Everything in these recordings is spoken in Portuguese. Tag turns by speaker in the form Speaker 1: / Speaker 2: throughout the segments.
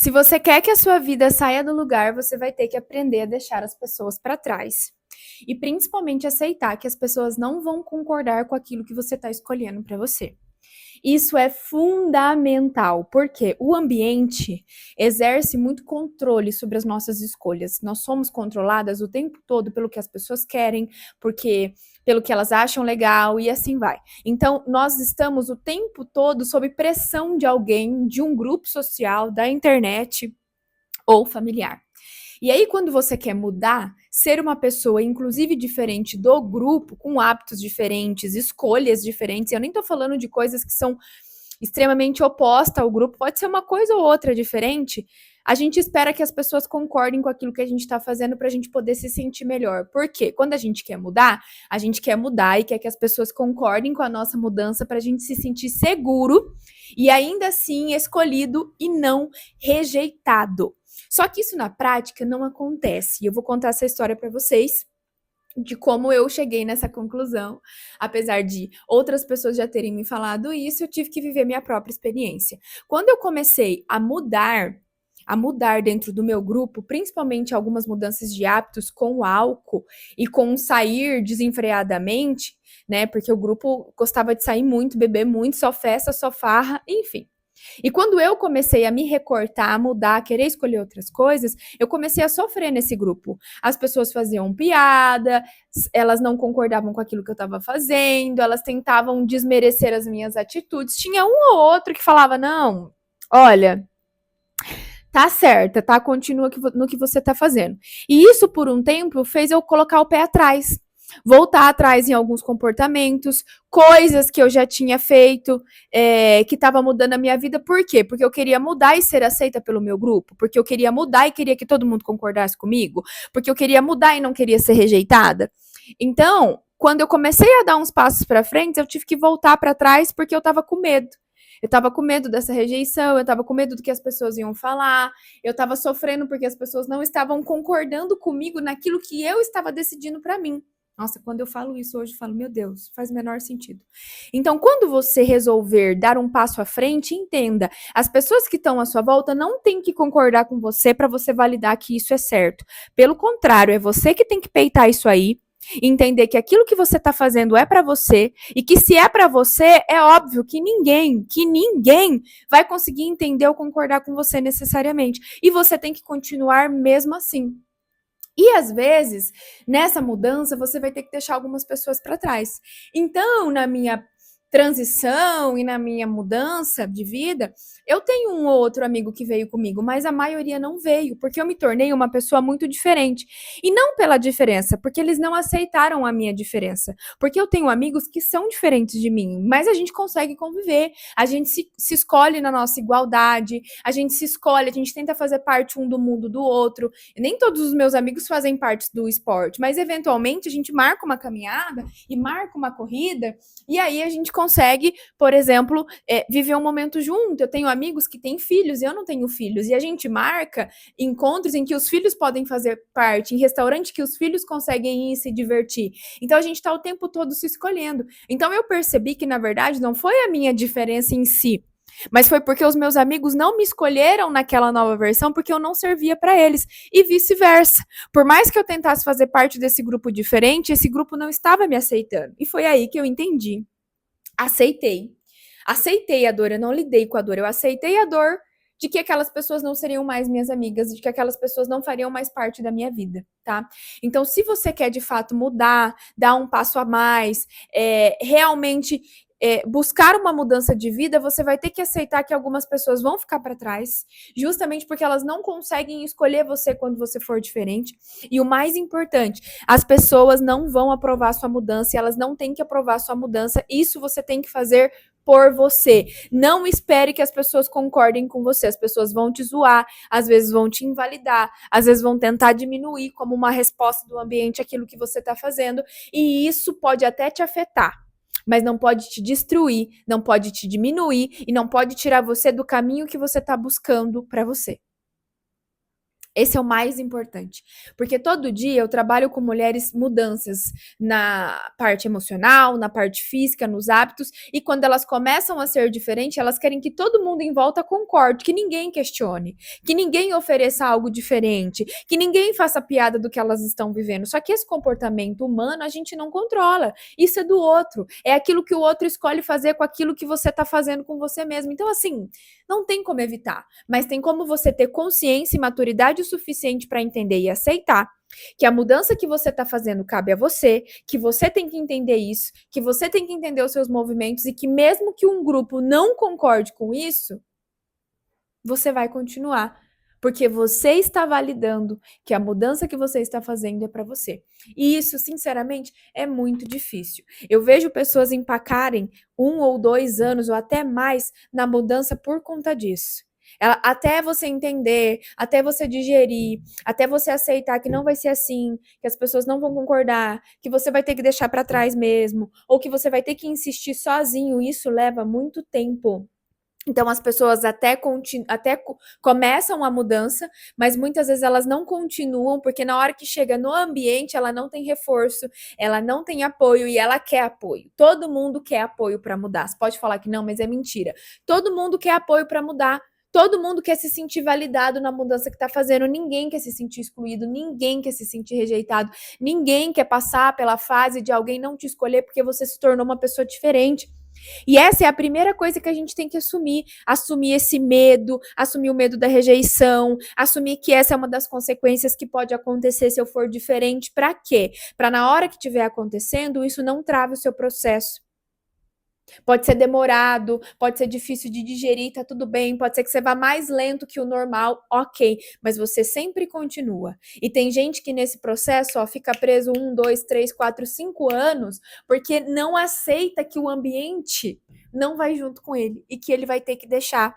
Speaker 1: Se você quer que a sua vida saia do lugar, você vai ter que aprender a deixar as pessoas para trás. E principalmente aceitar que as pessoas não vão concordar com aquilo que você está escolhendo para você. Isso é fundamental, porque o ambiente exerce muito controle sobre as nossas escolhas. Nós somos controladas o tempo todo pelo que as pessoas querem, porque pelo que elas acham legal e assim vai. Então, nós estamos o tempo todo sob pressão de alguém, de um grupo social, da internet ou familiar. E aí, quando você quer mudar, ser uma pessoa, inclusive, diferente do grupo, com hábitos diferentes, escolhas diferentes, eu nem tô falando de coisas que são extremamente opostas ao grupo, pode ser uma coisa ou outra diferente, a gente espera que as pessoas concordem com aquilo que a gente está fazendo para a gente poder se sentir melhor. Por quê? Quando a gente quer mudar e quer que as pessoas concordem com a nossa mudança para a gente se sentir seguro e ainda assim escolhido e não rejeitado. Só que isso na prática não acontece. E eu vou contar essa história para vocês de como eu cheguei nessa conclusão. Apesar de outras pessoas já terem me falado isso, eu tive que viver minha própria experiência. Quando eu comecei a mudar dentro do meu grupo, principalmente algumas mudanças de hábitos com o álcool e com sair desenfreadamente, né? Porque o grupo gostava de sair muito, beber muito, só festa, só farra, enfim. E quando eu comecei a me recortar, a mudar, a querer escolher outras coisas, eu comecei a sofrer nesse grupo. As pessoas faziam piada, elas não concordavam com aquilo que eu estava fazendo, elas tentavam desmerecer as minhas atitudes. Tinha um ou outro que falava: não, olha, tá certa, tá? Continua no que você tá fazendo. E isso, por um tempo, fez eu colocar o pé atrás. Voltar atrás em alguns comportamentos, coisas que eu já tinha feito, que estava mudando a minha vida. Por quê? Porque eu queria mudar e ser aceita pelo meu grupo. Porque eu queria mudar e queria que todo mundo concordasse comigo. Porque eu queria mudar e não queria ser rejeitada. Então, quando eu comecei a dar uns passos para frente, eu tive que voltar para trás porque eu estava com medo. Eu tava com medo dessa rejeição, eu tava com medo do que as pessoas iam falar, eu tava sofrendo porque as pessoas não estavam concordando comigo naquilo que eu estava decidindo para mim. Nossa, quando eu falo isso hoje, eu falo, meu Deus, faz o menor sentido. Então, quando você resolver dar um passo à frente, entenda, as pessoas que estão à sua volta não têm que concordar com você para você validar que isso é certo. Pelo contrário, é você que tem que peitar isso aí, entender que aquilo que você está fazendo é para você e que se é para você, é óbvio que ninguém vai conseguir entender ou concordar com você necessariamente. E você tem que continuar mesmo assim. E às vezes, nessa mudança, você vai ter que deixar algumas pessoas para trás. Então, na minha transição e na minha mudança de vida, eu tenho um ou outro amigo que veio comigo, mas a maioria não veio, porque eu me tornei uma pessoa muito diferente. E não pela diferença, porque eles não aceitaram a minha diferença. Porque eu tenho amigos que são diferentes de mim, mas a gente consegue conviver, a gente se escolhe na nossa igualdade, a gente se escolhe, a gente tenta fazer parte um do mundo do outro. Nem todos os meus amigos fazem parte do esporte, mas eventualmente a gente marca uma caminhada e marca uma corrida, e aí a gente consegue, por exemplo, viver um momento junto. Eu tenho amigos que têm filhos e eu não tenho filhos, e a gente marca encontros em que os filhos podem fazer parte, em restaurante que os filhos conseguem ir e se divertir. Então a gente está o tempo todo se escolhendo. Então eu percebi que, na verdade, não foi a minha diferença em si, mas foi porque os meus amigos não me escolheram naquela nova versão porque eu não servia para eles, e vice-versa. Por mais que eu tentasse fazer parte desse grupo diferente, esse grupo não estava me aceitando. E foi aí que eu entendi. Aceitei a dor, eu não lidei com a dor, eu aceitei a dor de que aquelas pessoas não seriam mais minhas amigas, de que aquelas pessoas não fariam mais parte da minha vida, tá? Então, se você quer de fato mudar, dar um passo a mais, realmente buscar uma mudança de vida, você vai ter que aceitar que algumas pessoas vão ficar para trás, justamente porque elas não conseguem escolher você quando você for diferente. E o mais importante, as pessoas não vão aprovar sua mudança, e elas não têm que aprovar sua mudança. Isso você tem que fazer por você. Não espere que as pessoas concordem com você. As pessoas vão te zoar, às vezes vão te invalidar, às vezes vão tentar diminuir como uma resposta do ambiente aquilo que você está fazendo, e isso pode até te afetar, mas não pode te destruir, não pode te diminuir e não pode tirar você do caminho que você está buscando para você. Esse é o mais importante, porque todo dia eu trabalho com mulheres mudanças na parte emocional, na parte física, nos hábitos, e quando elas começam a ser diferentes, elas querem que todo mundo em volta concorde, que ninguém questione, que ninguém ofereça algo diferente, que ninguém faça piada do que elas estão vivendo. Só que esse comportamento humano a gente não controla. Isso é do outro. É aquilo que o outro escolhe fazer com aquilo que você está fazendo com você mesmo. Então, assim, não tem como evitar, mas tem como você ter consciência e maturidade o suficiente para entender e aceitar que a mudança que você está fazendo cabe a você, que você tem que entender isso, que você tem que entender os seus movimentos e que mesmo que um grupo não concorde com isso, você vai continuar, porque você está validando que a mudança que você está fazendo é para você. E isso, sinceramente, é muito difícil. Eu vejo pessoas empacarem 1 ou 2 anos ou até mais na mudança por conta disso. Até você entender, até você digerir, até você aceitar que não vai ser assim, que as pessoas não vão concordar, que você vai ter que deixar para trás mesmo, ou que você vai ter que insistir sozinho, isso leva muito tempo. Então as pessoas até começam a mudança, mas muitas vezes elas não continuam, porque na hora que chega no ambiente, ela não tem reforço, ela não tem apoio e ela quer apoio. Todo mundo quer apoio para mudar. Você pode falar que não, mas é mentira. Todo mundo quer apoio para mudar. Todo mundo quer se sentir validado na mudança que está fazendo. Ninguém quer se sentir excluído, ninguém quer se sentir rejeitado, ninguém quer passar pela fase de alguém não te escolher porque você se tornou uma pessoa diferente. E essa é a primeira coisa que a gente tem que assumir esse medo, assumir o medo da rejeição, assumir que essa é uma das consequências que pode acontecer se eu for diferente. Para quê? Para na hora que estiver acontecendo, isso não trave o seu processo. Pode ser demorado, pode ser difícil de digerir, tá tudo bem, pode ser que você vá mais lento que o normal, ok, mas você sempre continua. E tem gente que nesse processo, ó, fica preso 1, 2, 3, 4, 5 anos, porque não aceita que o ambiente não vai junto com ele e que ele vai ter que deixar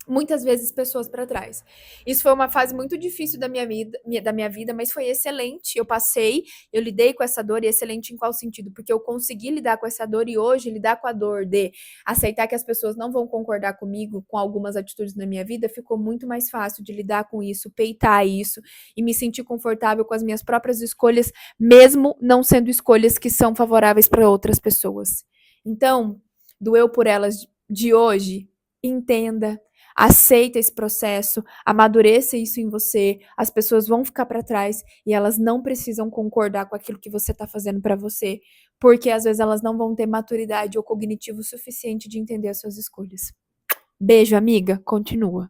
Speaker 1: muitas vezes pessoas para trás. Isso foi uma fase muito difícil da minha vida, mas foi excelente. Eu passei, eu lidei com essa dor, e excelente em qual sentido? Porque eu consegui lidar com essa dor, e hoje lidar com a dor de aceitar que as pessoas não vão concordar comigo com algumas atitudes na minha vida, ficou muito mais fácil de lidar com isso, peitar isso e me sentir confortável com as minhas próprias escolhas, mesmo não sendo escolhas que são favoráveis para outras pessoas. Então, do eu por elas de hoje, entenda, aceita esse processo, amadureça isso em você, as pessoas vão ficar para trás e elas não precisam concordar com aquilo que você está fazendo para você, porque às vezes elas não vão ter maturidade ou cognitivo suficiente de entender as suas escolhas. Beijo, amiga, continua.